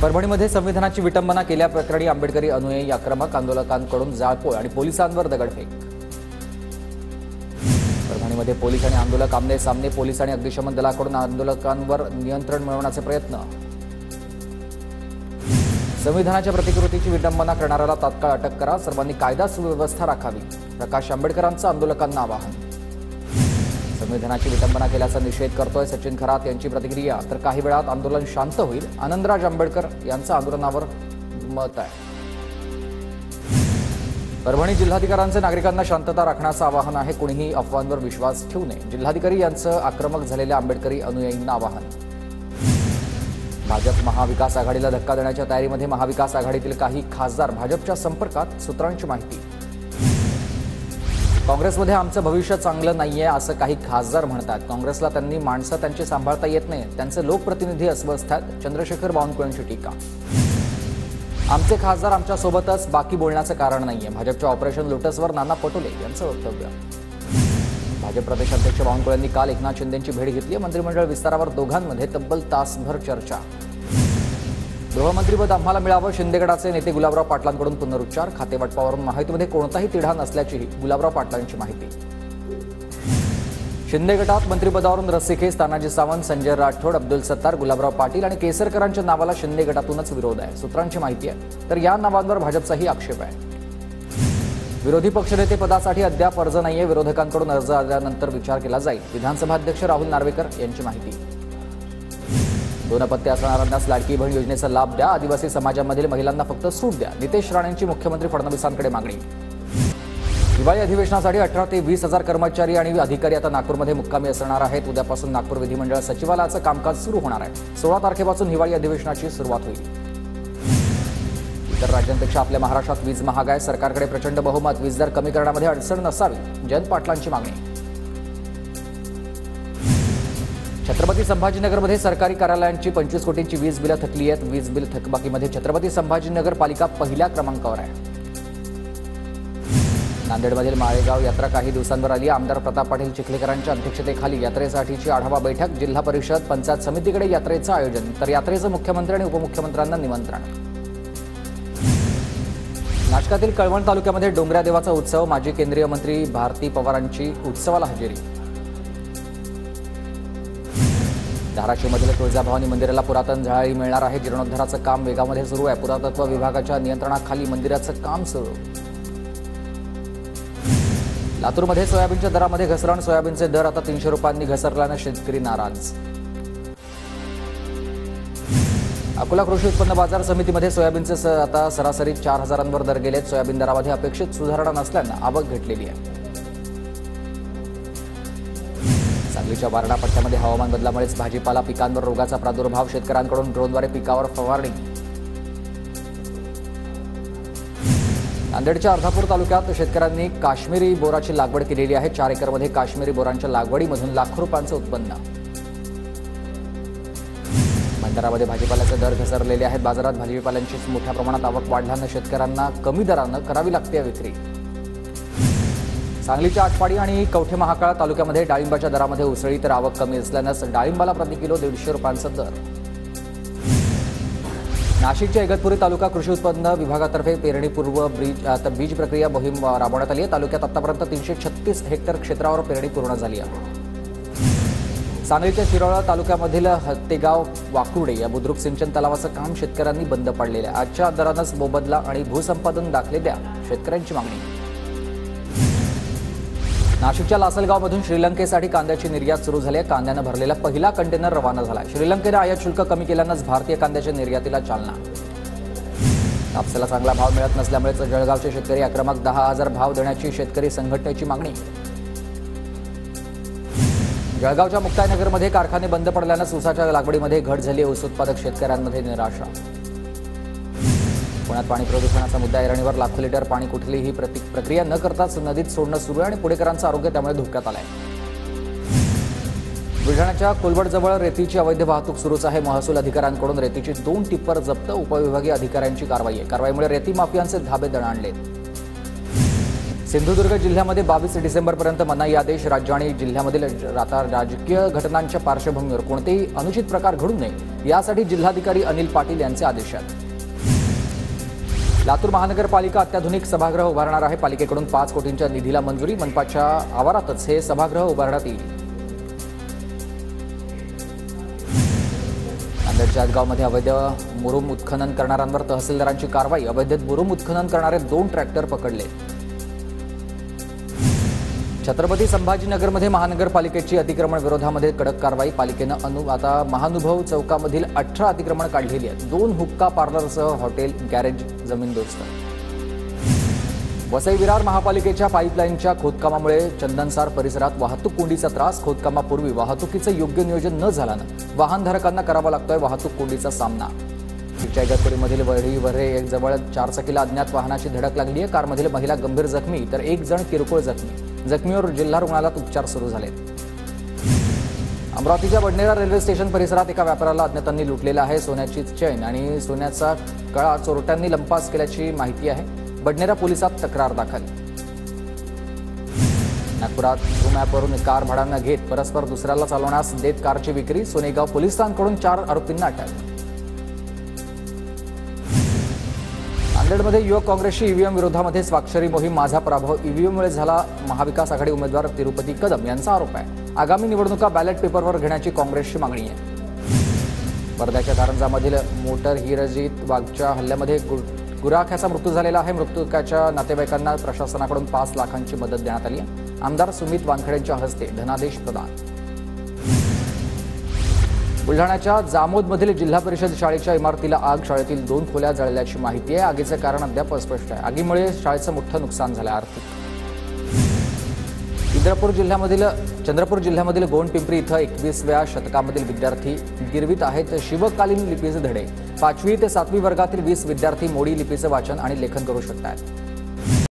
परभणीमध्ये संविधानाची विटंबना केल्याप्रकरणी आंबेडकरी अनुयायी आक्रमक आंदोलकांकडून जाळपोळ आणि पोलिसांवर दगडफेक। परभणीमध्ये पोलीस आणि आंदोलक आमने सामने, पोलीस आणि अग्निशमन दलाकडून आंदोलकांवर नियंत्रण मिळवण्याचे प्रयत्न। संविधानाच्या प्रतिकृतीची विटंबना करणाऱ्याला तात्काळ अटक करा, सर्वांनी कायदा सुव्यवस्था राखावी, प्रकाश आंबेडकरांचं आंदोलकांना आवाहन। संविधानाची विटंबना केल्याचा निषेध करतोय सचिन खरात यांची प्रतिक्रिया। तर काही वेळात आंदोलन शांत होईल, आनंदराज आंबेडकर यांचं आंदोलनावर मत आहे। परभणी जिल्हाधिकाऱ्यांचे नागरिकांना शांतता राखण्याचं आवाहन आहे, कोणीही अफवांवर विश्वास ठेवू नये, जिल्हाधिकारी यांचं आक्रमक झालेल्या आंबेडकरी अनुयायींना आवाहन। भाजप महाविकास आघाडीला धक्का देण्याच्या तयारीमध्ये महाविकास आघाडीतील काही खासदार भाजपच्या संपर्कात, सूत्रांची माहिती। काँग्रेसमध्ये आमचं भविष्य चांगलं नाहीये असं काही खासदार म्हणतात। काँग्रेसला त्यांनी माणसं त्यांची सांभाळता येत नाही, त्यांचे लोकप्रतिनिधी अस्वस्थ आहेत, चंद्रशेखर बावनकुळेंची टीका। आमचे खासदार आमच्या सोबतच, बाकी बोलण्याचं कारण नाहीये, भाजपच्या ऑपरेशन लोटसवर नाना पटोले यांचं वक्तव्य। भाजप प्रदेशाध्यक्ष बावनकुळेंनी काल एकनाथ शिंदेंची भेट घेतली, मंत्रिमंडळ विस्तारावर दोघांमध्ये तब्बल तासभर चर्चा। गृहमंत्रीपद आम्हाला मिळावं, शिंदे गटाचे नेते गुलाबराव पाटलांकडून पुनरुच्चार। खातेवाटपावरून माहितीमध्ये कोणताही तिढा नसल्याचीही गुलाबराव पाटलांची माहिती। शिंदे गटात मंत्रिपदावरून रस्सीखेच, तानाजी सावंत, संजय राठोड, अब्दुल सत्तार, गुलाबराव पाटील आणि केसरकरांच्या नावाला शिंदे गटातूनच विरोध आहे, सूत्रांची माहिती आहे। तर या नावांवर भाजपचाही आक्षेप आहे। विरोधी पक्षनेते पदासाठी अद्याप अर्ज नाहीये, विरोधकांकडून अर्ज आल्यानंतर विचार केला जाईल, विधानसभा अध्यक्ष राहुल नार्वेकर यांची माहिती। दोन अपत्य असणाऱ्यांनाच लाडकी बहीण योजनेचा लाभ द्या, आदिवासी समाजामधील महिलांना फक्त सूट द्या, नितेश राणेंची मुख्यमंत्री फडणवीसांकडे मागणी। हिवाळी अधिवेशनासाठी 18 ते 20 हजार कर्मचारी आणि अधिकारी आता नागपूरमध्ये मुक्कामी असणार आहेत। उद्यापासून नागपूर विधिमंडळ सचिवालयाचं कामकाज सुरू होणार आहे। 16 तारखेपासून हिवाळी अधिवेशनाची सुरुवात होईल। इतर राज्यांपेक्षा आपल्या महाराष्ट्रात वीज महाग आहे, सरकारकडे प्रचंड बहुमत, वीज दर कमी करण्यामध्ये अडचण नसावी, जयंत पाटलांची मागणी। छत्रपती संभाजीनगरमध्ये सरकारी कार्यालयांची 25 कोटींची वीज बिलं थकली आहेत। वीज बिल थकबाकीमध्ये छत्रपती संभाजीनगर पालिका पहिल्या क्रमांकावर आहे। नांदेडमधील माळेगाव यात्रा काही दिवसांवर आली। आमदार प्रताप पाटील चिखलेकरांच्या अध्यक्षतेखाली यात्रेसाठीची आढावा बैठक, जिल्हा परिषद पंचायत समितीकडे यात्रेचं आयोजन, तर यात्रेचं मुख्यमंत्री आणि उपमुख्यमंत्र्यांना निमंत्रण। नाशकातील कळवण तालुक्यामध्ये डोंगऱ्या देवाचा उत्सव, माजी केंद्रीय मंत्री भारती पवारांची उत्सवाला हजेरी। धाराशिवमधील तुळजाभवानी मंदिराला पुरातन झळाळी मिळणार आहे, जीर्णोद्धाराचं काम वेगामध्ये सुरू आहे, पुरातत्व विभागाच्या नियंत्रणाखाली मंदिराचं काम सुरू। लातूरमध्ये सोयाबीनच्या दरामध्ये घसरण, सोयाबीनचे दर आता 300 रुपयांनी घसरल्यानं शेतकरी नाराज। अकोला कृषी उत्पन्न बाजार समितीमध्ये सोयाबीनचे आता सरासरी 4000 दर गेलेत। सोयाबीन दरामध्ये अपेक्षित सुधारणा नसल्यानं आवक घटलेली आहे। सांगलीच्या वारणा पट्ट्यामध्ये हवामान बदलामुळेच भाजीपाला पिकांवर रोगाचा प्रादुर्भाव, शेतकऱ्यांकडून ड्रोनद्वारे पिकावर फवारणी। नांदेडच्या अर्धापूर तालुक्यात शेतकऱ्यांनी काश्मीरी बोराची लागवड केलेली आहे। 4 एकरमध्ये काश्मीरी बोरांच्या लागवडीमधून लाखो रुपयांचं उत्पन्न। भंडारामध्ये भाजीपाल्याचे दर घसरलेले आहेत, बाजारात भाजीपाल्यांची मोठ्या प्रमाणात आवक वाढल्यानं शेतकऱ्यांना कमी दरानं करावी लागते विक्री। सांगलीच्या आटपाडी आणि कवठे महाकाळ तालुक्यामध्ये डाळिंबाच्या दरामध्ये उसळी, तर आवक कमी असल्यानं डाळिंबाला प्रति किलो 150 रुपयांचा दर। नाशिकच्या इगतपुरी तालुका कृषी उत्पन्न विभागातर्फे पेरणीपूर्व बीज प्रक्रिया मोहीम राबवण्यात आली आहे। तालुक्यात आतापर्यंत 336 हेक्टर क्षेत्रावर पेरणी पूर्ण झाली आहे। सांगलीच्या शिरोळा तालुक्यामधील हत्तेगाव वाकुर्डे या बुद्रुक सिंचन तलावाचं काम शेतकऱ्यांनी बंद पाडलेलं आहे। आजच्या दरानंच मोबदला आणि भूसंपादन दाखले द्या, शेतकऱ्यांची मागणी। नाशिकच्या लासलगावमधून श्रीलंकेसाठी कांद्याची निर्यात सुरू झाली आहे। कांद्यानं भरलेला पहिला कंटेनर रवाना झाला। श्रीलंकेनं आयात शुल्क कमी केल्यानंच भारतीय कांद्याच्या निर्यातीला चालना। कापसाला चांगला भाव मिळत नसल्यामुळे जळगावचे शेतकरी आक्रमक, 10,000 भाव देण्याची शेतकरी संघटनेची मागणी। जळगावच्या मुक्ताईनगरमध्ये कारखाने बंद पडल्यानं ऊसाच्या लागवडीमध्ये घट झाली, ऊस उत्पादक शेतकऱ्यांमध्ये निराशा। पुण्यात पाणी प्रदूषणाचा मुद्दा ऐरणीवर, लाखो लिटर पाणी कुठलीही प्रक्रिया न करताच नदीत सोडणं सुरू आहे आणि पुणेकरांचं आरोग्य त्यामुळे धोक्यात आलंय। बुलढाण्याच्या कोलवडजवळ रेतीची अवैध वाहतूक सुरूच आहे। महसूल अधिकाऱ्यांकडून रेतीची 2 टिप्पर जप्त, उपविभागीय अधिकाऱ्यांची कारवाई आहे। कारवाईमुळे रेती माफियांचे धाबे दणाणलेत। सिंधुदुर्ग जिल्ह्यामध्ये 22 डिसेंबरपर्यंत मनाई आदेश. राज्य आणि जिल्ह्यामधील आता राजकीय घटनांच्या पार्श्वभूमीवर कोणतेही अनुचित प्रकार घडू नये यासाठी जिल्हाधिकारी अनिल पाटील यांचे आदेश आहेत. लातूर महानगरपालिका अत्याधुनिक सभागृह उभारणार आहे. पालिकेकडून 5 कोटींच्या निधीला मंजुरी. मनपाच्या आवारातच हे सभागृह उभारण्यात येईल. नांदेडच्या जळगावमध्ये अवैध मुरुम उत्खनन करणाऱ्यांवर तहसीलदारांची कारवाई. अवैध मुरुम उत्खनन करणारे 2 ट्रॅक्टर पकडले. छत्रपती संभाजीनगरमध्ये महानगरपालिकेची अतिक्रमण विरोधामध्ये कडक कारवाई. पालिकेनं आता महानुभव चौकामधील 18 अतिक्रमण काढलेली आहेत. 2 हुक्का पार्लरसह हॉटेल, गॅरेज जमीनदोस्त. वसई विरार महापालिकेच्या पाईपलाईनच्या खोदकामामुळे चंदनसार परिसरात वाहतूक कोंडीचा त्रास. खोदकामापूर्वी वाहतुकीचं योग्य नियोजन न झाल्यानं वाहनधारकांना करावा लागतोय वाहतूक कोंडीचा सामना. इगतपुरीमधील वरळी जवळ 4 चाकीला अज्ञात वाहनाची धडक लागली आहे. कारमधील महिला गंभीर जखमी तर 1 जण किरकोळ जखमी. जखमीवर जिल्हा रुग्णालयात उपचार सुरू झालेत. अमरावतीच्या बडनेरा रेल्वे स्टेशन परिसरात एका व्यापाऱ्याला अज्ञातांनी लुटलेला आहे. सोन्याची चेन आणि सोन्याचा कळा चोरट्यांनी लंपास केल्याची माहिती आहे. बडनेरा पोलिसात तक्रार दाखल. नागपुरात झूम ॲपवरून कार भाड्यानं घेत परस्पर दुसऱ्याला चालवण्यास देत कारची विक्री. सोनेगाव पोलिसांकडून 4 आरोपींना अटक. नांदेडमध्ये युवक काँग्रेसची ईव्हीएम विरोधामध्ये स्वाक्षरी मोहीम. माझा पराभव ईव्हीएममुळे झाला. महाविकास आघाडी उमेदवार तिरुपती कदम यांचा आरोप आहे. आगामी निवडणुका बॅलेट पेपरवर घेण्याची काँग्रेसची मागणी आहे. वर्ध्याच्या कारंजामधील मोटर हिरजीत वाघच्या हल्ल्यामध्ये गुराख्याचा मृत्यू झालेला आहे. मृतकाच्या नातेवाईकांना प्रशासनाकडून 5 लाखांची मदत देण्यात आली आहे. आमदार सुमित वानखेडेंच्या हस्ते धनादेश प्रदान. बुलढाण्याच्या जामोदमधील जिल्हा परिषद शाळेच्या इमारतीला आग. शाळेतील 2 खोल्या जळल्याची माहिती आहे. आगीचं कारण अद्याप अस्पष्ट आहे. आगीमुळे शाळेचं मोठं नुकसान झालं आर्थिक. चंद्रपूर जिल्ह्यामधील गोंडपिंपरी इथं 21व्या शतकामधील विद्यार्थी गिरवीत आहेत शिवकालीन लिपीचे धडे. 5वी ते 7वी वर्गातील 20 विद्यार्थी मोडी लिपीचं वाचन आणि लेखन करू शकतात.